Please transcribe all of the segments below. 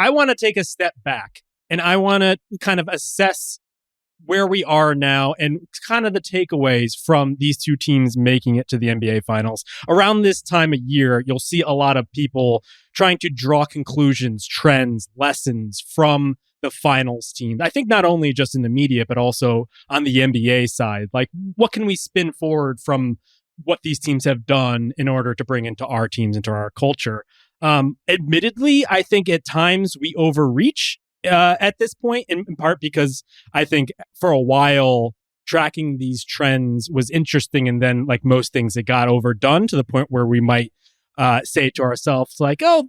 I want to take a step back and I want to kind of assess where we are now and kind of the takeaways from these two teams making it to the NBA Finals. Around this time of year, you'll see a lot of people trying to draw conclusions, trends, lessons from the finals team. I think not only just in the media, but also on the NBA side. Like, what can we spin forward from what these teams have done in order to bring into our teams, into our culture? Admittedly, I think at times we overreach at this point, in part because I think for a while tracking these trends was interesting, and then like most things, it got overdone to the point where we might say to ourselves like, "Oh,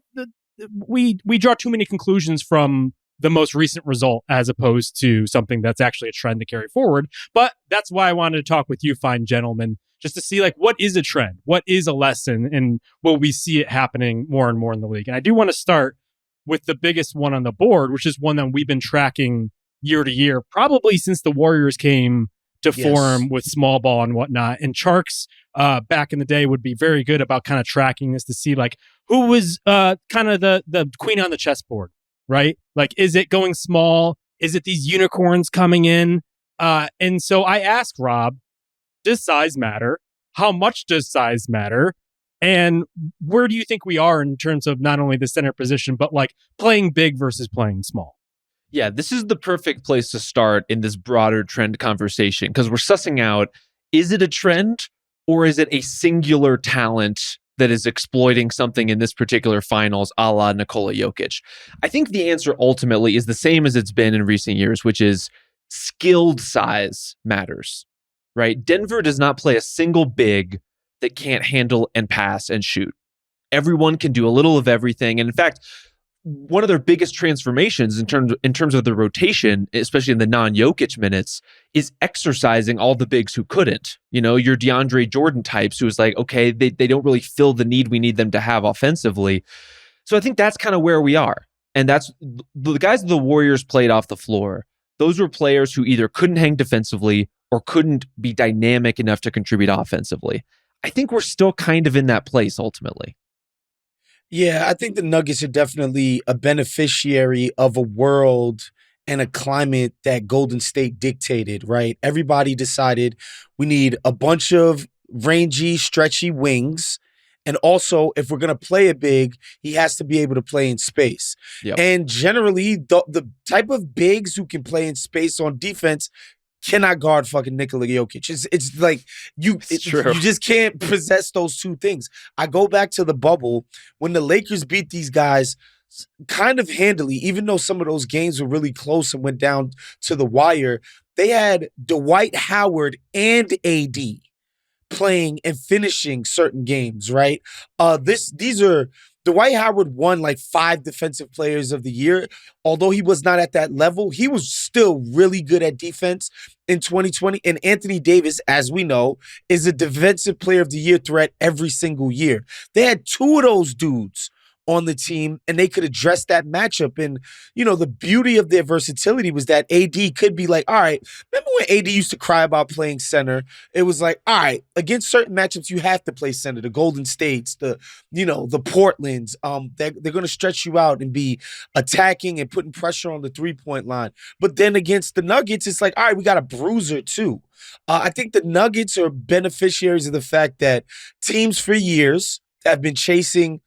we draw too many conclusions from the most recent result as opposed to something that's actually a trend to carry forward." But that's why I wanted to talk with you, fine gentlemen, just to see like what is a trend, what is a lesson, and will we see it happening more and more in the league? And I do want to start with the biggest one on the board, which is one that we've been tracking year to year, probably since the Warriors came to form with small ball and whatnot. And Charks back in the day would be very good about kind of tracking this to see like who was kind of the queen on the chessboard, right? Like, is it going small? Is it these unicorns coming in? And so I asked Rob, does size matter? How much does size matter? And where do you think we are in terms of not only the center position, but like playing big versus playing small? Yeah, this is the perfect place to start in this broader trend conversation because we're sussing out, is it a trend or is it a singular talent that is exploiting something in this particular finals a la Nikola Jokic? I think the answer ultimately is the same as it's been in recent years, which is skilled size matters, right? Denver does not play a single big that can't handle and pass and shoot. Everyone can do a little of everything. And in fact, one of their biggest transformations in terms of the rotation, especially in the non-Jokic minutes, is exercising all the bigs who couldn't. You know, your DeAndre Jordan types who was like, okay, they don't really fill the need we need them to have offensively. So I think that's kind of where we are. And that's the guys the Warriors played off the floor. Those were players who either couldn't hang defensively or couldn't be dynamic enough to contribute offensively. I think we're still kind of in that place ultimately. Yeah, I think the Nuggets are definitely a beneficiary of a world and a climate that Golden State dictated, right? Everybody decided we need a bunch of rangy, stretchy wings. And also, if we're going to play it big, he has to be able to play in space. Yep. And generally, the type of bigs who can play in space on defense cannot guard fucking Nikola Jokic. It's like you just can't possess those two things. I go back to the bubble when the Lakers beat these guys kind of handily, even though some of those games were really close and went down to the wire. They had Dwight Howard and AD playing and finishing certain games, right? These are Dwight Howard won like 5 defensive players of the year. Although he was not at that level, he was still really good at defense in 2020. And Anthony Davis, as we know, is a defensive player of the year threat every single year. They had 2 of those dudes on the team, and they could address that matchup. And, you know, the beauty of their versatility was that AD could be like, all right, remember when AD used to cry about playing center? It was like, all right, against certain matchups, you have to play center. The Golden States, the Portlands, they're going to stretch you out and be attacking and putting pressure on the three-point line. But then against the Nuggets, it's like, all right, we got a bruiser too. I think the Nuggets are beneficiaries of the fact that teams for years have been chasing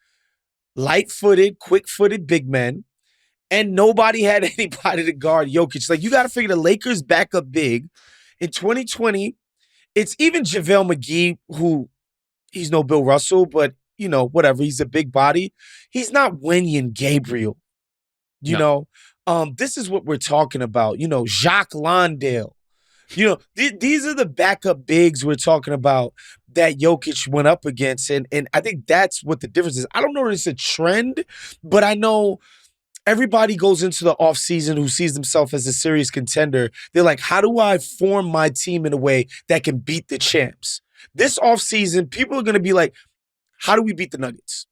light-footed, quick-footed big men, and nobody had anybody to guard Jokic. Like, you got to figure the Lakers back up big. In 2020, it's even JaVale McGee, who he's no Bill Russell, but, you know, whatever. He's a big body. He's not Wenyen Gabriel. You know, this is what we're talking about. You know, Jacques Landale. You know, these are the backup bigs we're talking about that Jokic went up against. And I think that's what the difference is. I don't know if it's a trend, but I know everybody goes into the offseason who sees themselves as a serious contender. They're like, how do I form my team in a way that can beat the champs? This offseason, people are going to be like, how do we beat the Nuggets?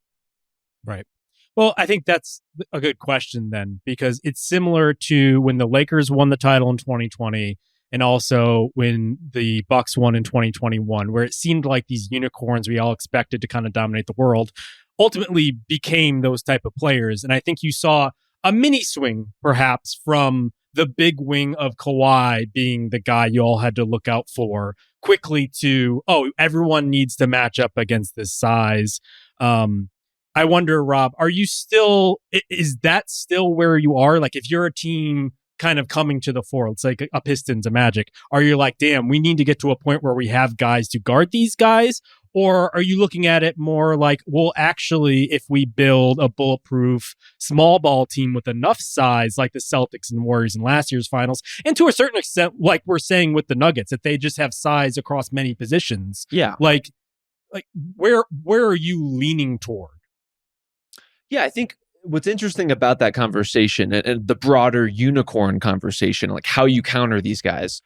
Right. Well, I think that's a good question then, because it's similar to when the Lakers won the title in 2020. And also when the Bucks won in 2021, where it seemed like these unicorns we all expected to kind of dominate the world ultimately became those type of players. And I think you saw a mini swing, perhaps, from the big wing of Kawhi being the guy you all had to look out for quickly to, oh, everyone needs to match up against this size. I wonder, Rob, is that still where you are? Like, if you're a team kind of coming to the fore, it's like a Pistons, a Magic, are you like, damn, we need to get to a point where we have guys to guard these guys? Or are you looking at it more like, well, actually, if we build a bulletproof small ball team with enough size, like the Celtics and Warriors in last year's finals, and to a certain extent, like we're saying with the Nuggets, if they just have size across many positions, like where are you leaning toward? Yeah, I think what's interesting about that conversation and the broader unicorn conversation, like how you counter these guys,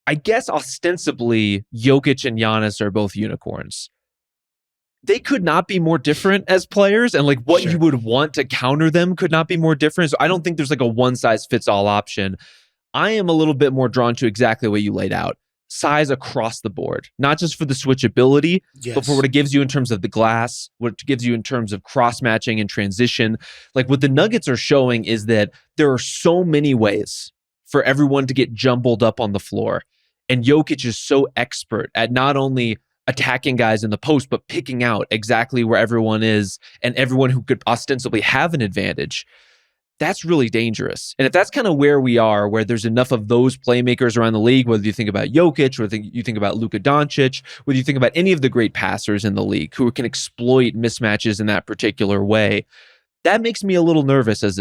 I guess ostensibly Jokic and Giannis are both unicorns. They could not be more different as players, and like what you would want to counter them could not be more different. So I don't think there's like a one size fits all option. I am a little bit more drawn to exactly what you laid out. Size across the board, not just for the switchability, but for what it gives you in terms of the glass, what it gives you in terms of cross matching and transition. Like what the Nuggets are showing is that there are so many ways for everyone to get jumbled up on the floor. And Jokic is so expert at not only attacking guys in the post, but picking out exactly where everyone is and everyone who could ostensibly have an advantage. That's really dangerous. And if that's kind of where we are, where there's enough of those playmakers around the league, whether you think about Jokic, or you think about Luka Doncic, whether you think about any of the great passers in the league who can exploit mismatches in that particular way, that makes me a little nervous as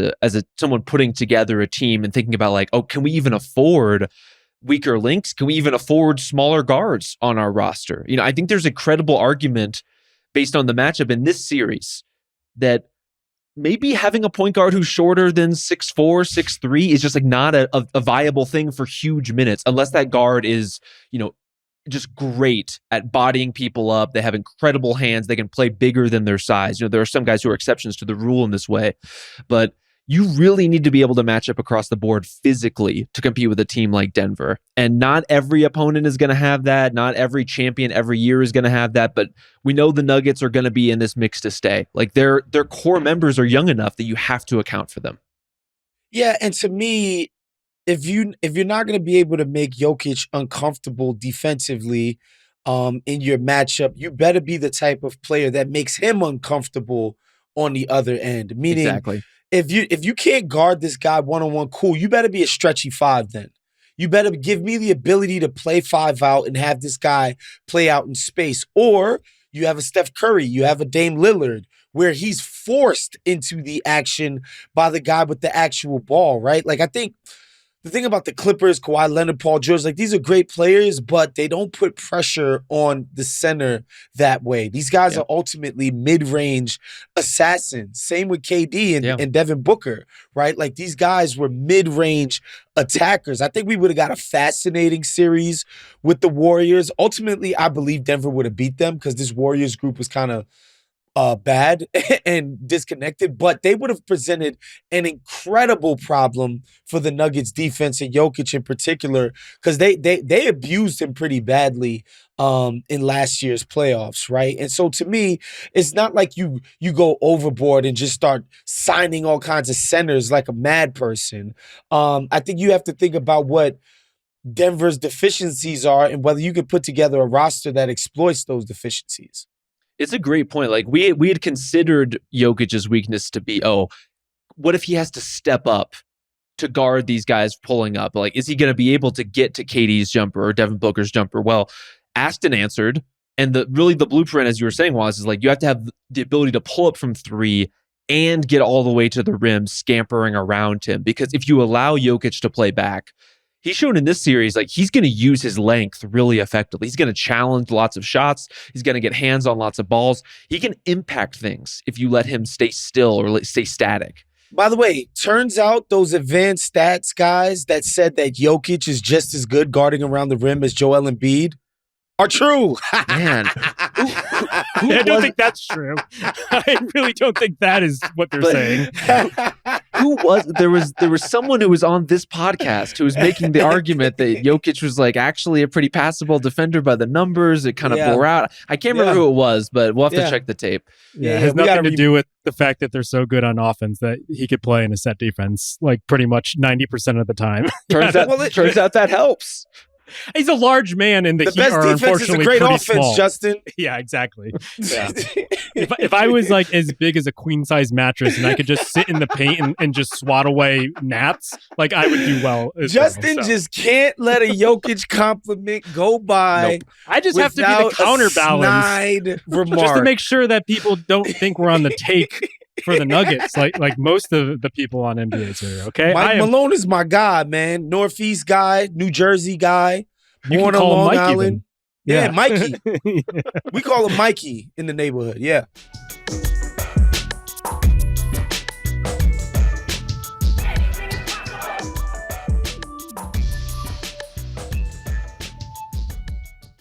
someone putting together a team and thinking about like, oh, can we even afford weaker links? Can we even afford smaller guards on our roster? You know, I think there's a credible argument based on the matchup in this series that maybe having a point guard who's shorter than 6'4", 6'3" is just like not a viable thing for huge minutes unless that guard is, you know, just great at bodying people up. They have incredible hands. They can play bigger than their size. You know, there are some guys who are exceptions to the rule in this way, but you really need to be able to match up across the board physically to compete with a team like Denver. And not every opponent is going to have that. Not every champion every year is going to have that. But we know the Nuggets are going to be in this mix to stay. Like their core members are young enough that you have to account for them. Yeah, and to me, if you're not going to be able to make Jokic uncomfortable defensively in your matchup, you better be the type of player that makes him uncomfortable on the other end. Meaning, exactly. If you can't guard this guy one-on-one, cool, you better be a stretchy 5 then. You better give me the ability to play 5 out and have this guy play out in space. Or you have a Steph Curry, you have a Dame Lillard, where he's forced into the action by the guy with the actual ball, right? Like, I think the thing about the Clippers, Kawhi Leonard, Paul George, like these are great players, but they don't put pressure on the center that way. These guys are ultimately mid-range assassins. Same with KD and Devin Booker, right? Like these guys were mid-range attackers. I think we would have got a fascinating series with the Warriors. Ultimately, I believe Denver would have beat them because this Warriors group was kind of bad and disconnected, but they would have presented an incredible problem for the Nuggets defense and Jokic in particular, because they abused him pretty badly in last year's playoffs, right? And so to me, it's not like you go overboard and just start signing all kinds of centers like a mad person. I think you have to think about what Denver's deficiencies are and whether you could put together a roster that exploits those deficiencies. It's a great point. Like we had considered Jokic's weakness to be, what if he has to step up to guard these guys pulling up? Like, is he going to be able to get to KD's jumper or Devin Booker's jumper? Well, asked and answered. And the blueprint, as you were saying, was like you have to have the ability to pull up from 3 and get all the way to the rim, scampering around him. Because if you allow Jokic to play back, he's shown in this series, like he's going to use his length really effectively. He's going to challenge lots of shots. He's going to get hands on lots of balls. He can impact things if you let him stay still or stay static. By the way, turns out those advanced stats guys that said that Jokic is just as good guarding around the rim as Joel Embiid are true. Man, I don't think that's true. I really don't think that is what they're saying. Who was there was someone who was on this podcast who was making the argument that Jokic was like actually a pretty passable defender by the numbers. It kind of bore out. I can't remember who it was, but we'll have to check the tape. Yeah, it has nothing to do with the fact that they're so good on offense that he could play in a set defense like pretty much 90% of the the time. Turns out that helps. He's a large man, and the Heat best are defense unfortunately is a great pretty offense, small. Justin. Yeah, exactly. Yeah. If I was like as big as a queen size mattress and I could just sit in the paint and just swat away gnats, like I would do well. Justin just can't let a Jokic compliment go by. Nope. I just have to be the counterbalance, just to make sure that people don't think we're on the take for the Nuggets, like most of the people on NBA today. Okay, Mike Malone is my guy, man. Northeast guy, New Jersey guy, born on Long Island. Yeah, Mikey. We call him Mikey in the neighborhood. Yeah.